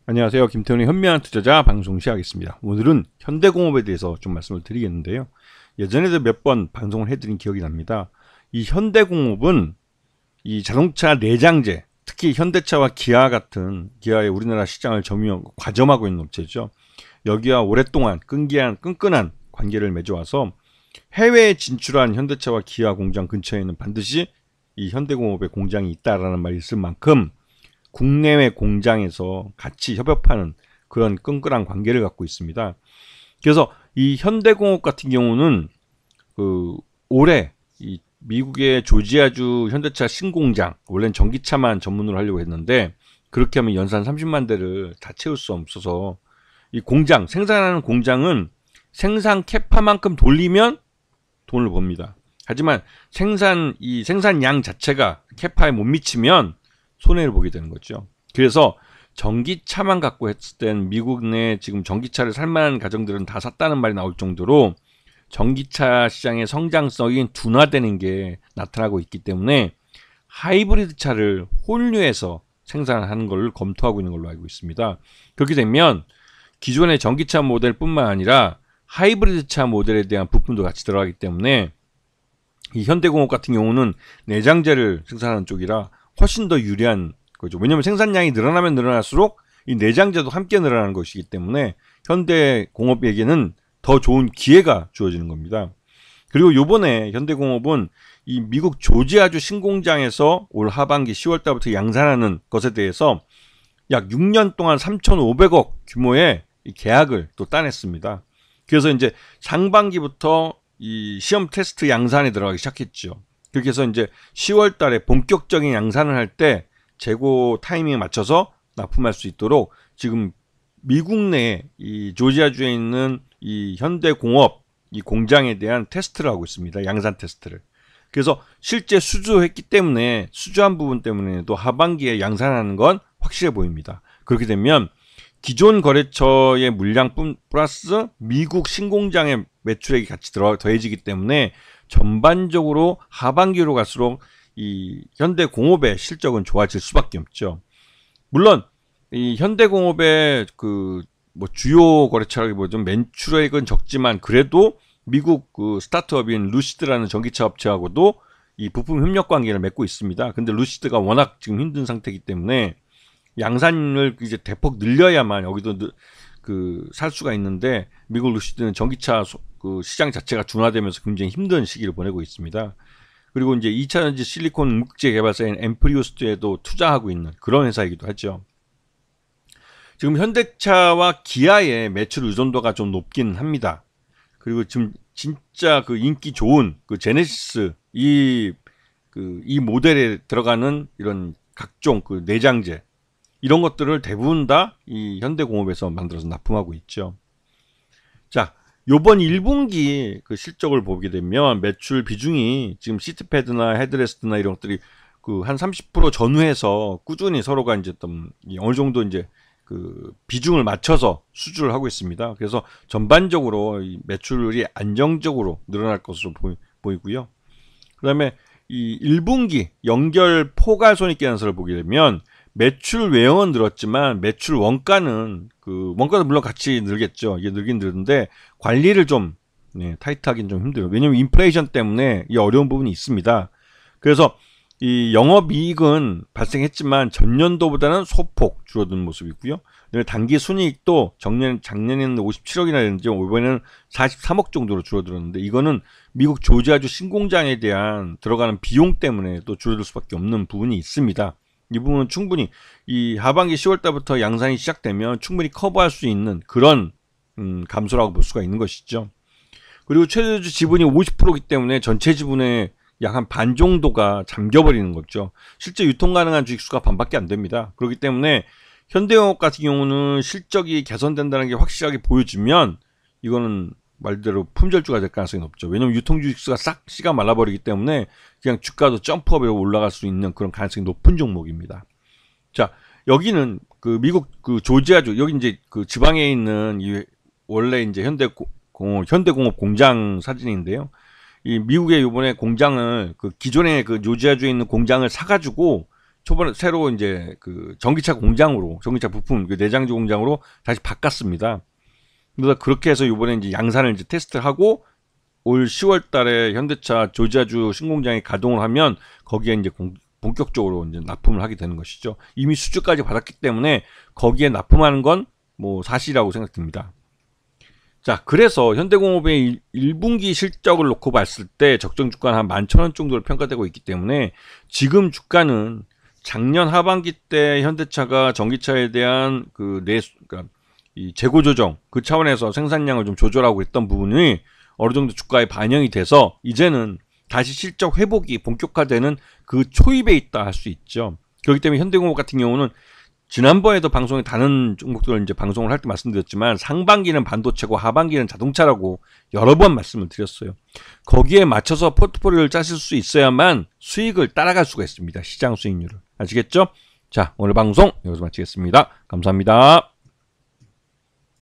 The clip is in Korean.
안녕하세요. 김태훈의 현명한 투자자 방송 시작하겠습니다. 오늘은 현대공업에 대해서 좀 말씀을 드리겠는데요. 예전에도 몇 번 방송을 해드린 기억이 납니다. 이 현대공업은 이 자동차 내장재, 특히 현대차와 기아 같은 기아의 우리나라 시장을 과점하고 있는 업체죠. 여기와 오랫동안 끈끈한 관계를 맺어와서 해외에 진출한 현대차와 기아 공장 근처에는 반드시 이 현대공업의 공장이 있다라는 말이 있을 만큼 국내외 공장에서 같이 협업하는 그런 끈끈한 관계를 갖고 있습니다. 그래서 이 현대공업 같은 경우는 올해 이 미국의 조지아주 현대차 신공장, 원래는 전기차만 전문으로 하려고 했는데 그렇게 하면 연산 30만 대를 다 채울 수 없어서 이 공장, 생산하는 공장은 생산 캐파만큼 돌리면 돈을 법니다. 하지만 생산량 자체가 캐파에 못 미치면 손해를 보게 되는 거죠. 그래서 전기차만 갖고 했을 땐 미국 내 지금 전기차를 살 만한 가정들은 다 샀다는 말이 나올 정도로 전기차 시장의 성장성이 둔화되는 게 나타나고 있기 때문에 하이브리드 차를 혼류해서 생산하는 걸 검토하고 있는 걸로 알고 있습니다. 그렇게 되면 기존의 전기차 모델뿐만 아니라 하이브리드 차 모델에 대한 부품도 같이 들어가기 때문에 이 현대공업 같은 경우는 내장재를 생산하는 쪽이라 훨씬 더 유리한 거죠. 왜냐하면 생산량이 늘어나면 늘어날수록 이 내장재도 함께 늘어나는 것이기 때문에 현대공업에게는 더 좋은 기회가 주어지는 겁니다. 그리고 요번에 현대공업은 이 미국 조지아주 신공장에서 올 하반기 10월 달부터 양산하는 것에 대해서 약 6년 동안 3,500억 규모의 계약을 또 따냈습니다. 그래서 이제 상반기부터 이 시험 테스트 양산에 들어가기 시작했죠. 그렇게 해서 이제 10월 달에 본격적인 양산을 할 때 재고 타이밍에 맞춰서 납품할 수 있도록 지금 미국 내 이 조지아주에 있는 이 현대공업 이 공장에 대한 테스트를 하고 있습니다. 양산 테스트를. 그래서 실제 수주했기 때문에 수주한 부분 때문에도 하반기에 양산하는 건 확실해 보입니다. 그렇게 되면 기존 거래처의 물량 플러스 미국 신공장의 매출액이 같이 더해지기 때문에 전반적으로 하반기로 갈수록 이 현대공업의 실적은 좋아질 수밖에 없죠. 물론 이 현대공업의 주요 거래처라기보다는 매출액은 적지만 그래도 미국 스타트업인 루시드라는 전기차 업체하고도 이 부품 협력 관계를 맺고 있습니다. 근데 루시드가 워낙 지금 힘든 상태이기 때문에 양산을 이제 대폭 늘려야만 여기도 살 수가 있는데 미국 루시드는 전기차 시장 자체가 둔화되면서 굉장히 힘든 시기를 보내고 있습니다. 그리고 이제 2차전지 실리콘 묵재 개발사인 엠프리우스에도 투자하고 있는 그런 회사이기도 하죠. 지금 현대차와 기아의 매출 의존도가 좀 높기는 합니다. 그리고 지금 진짜 인기 좋은 제네시스 이 모델에 들어가는 이런 각종 내장재 이런 것들을 대부분 다 이 현대공업에서 만들어서 납품하고 있죠. 자, 요번 1분기 실적을 보게 되면 매출 비중이 지금 시트패드나 헤드레스트나 이런 것들이 한 30% 전후해서 꾸준히 서로가 이제 어느 정도 이제 비중을 맞춰서 수주를 하고 있습니다. 그래서 전반적으로 이 매출이 안정적으로 늘어날 것으로 보이고요. 그다음에 이 1분기 연결 포괄손익계산서를 보게 되면 매출 외형은 늘었지만 매출 원가는 원가도 물론 같이 늘겠죠. 이게 늘긴 늘는데 관리를 좀 타이트하긴 좀 힘들어요. 왜냐면 인플레이션 때문에 이 어려운 부분이 있습니다. 그래서 이 영업이익은 발생했지만 전년도보다는 소폭 줄어든 모습이고요. 단기 순이익도 작년에는 57억이나 됐는지 이번에는 43억 정도로 줄어들었는데 이거는 미국 조지아주 신공장에 대한 들어가는 비용 때문에 또 줄어들 수밖에 없는 부분이 있습니다. 이 부분은 충분히 이 하반기 10월 달부터 양산이 시작되면 충분히 커버할 수 있는 그런 감소라고 볼 수가 있는 것이죠. 그리고 최대주 지분이 50%이기 때문에 전체 지분의 약 한 반 정도가 잠겨버리는 거죠. 실제 유통 가능한 주식수가 반밖에 안 됩니다. 그렇기 때문에 현대영업 같은 경우는 실적이 개선된다는 게 확실하게 보여지면 이거는 말대로 품절주가 될 가능성이 높죠. 왜냐하면 유통 주식수가 싹 씨가 말라버리기 때문에 그냥 주가도 점프업으로 올라갈 수 있는 그런 가능성이 높은 종목입니다. 자, 여기는 미국 조지아주 여기 이제 지방에 있는 원래 이제 현대공업 공장 사진인데요. 이 미국의 이번에 공장을 기존에 조지아주에 있는 공장을 사가지고 초반에 새로 이제 그 전기차 공장으로, 전기차 부품 그 내장재 공장으로 다시 바꿨습니다. 그래서 그렇게 해서 이번에 이제 양산을 이제 테스트하고 올 10월 달에 현대차 조지아주 신공장에 가동을 하면 거기에 이제 본격적으로 이제 납품을 하게 되는 것이죠. 이미 수주까지 받았기 때문에 거기에 납품하는 건 뭐 사실이라고 생각됩니다. 자, 그래서 현대공업의 1분기 실적을 놓고 봤을 때 적정 주가는 한 11,000원 정도로 평가되고 있기 때문에 지금 주가는 작년 하반기 때 현대차가 전기차에 대한 그러니까 이 재고 조정 그 차원에서 생산량을 좀 조절하고 있던 부분이 어느 정도 주가에 반영이 돼서 이제는 다시 실적 회복이 본격화되는 그 초입에 있다 할 수 있죠. 그렇기 때문에 현대공업 같은 경우는 지난번에도 방송에 다른 종목들을 이제 방송을 할 때 말씀드렸지만 상반기는 반도체고 하반기는 자동차라고 여러 번 말씀을 드렸어요. 거기에 맞춰서 포트폴리오를 짜실 수 있어야만 수익을 따라갈 수가 있습니다. 시장 수익률을. 아시겠죠? 자, 오늘 방송 여기서 마치겠습니다. 감사합니다.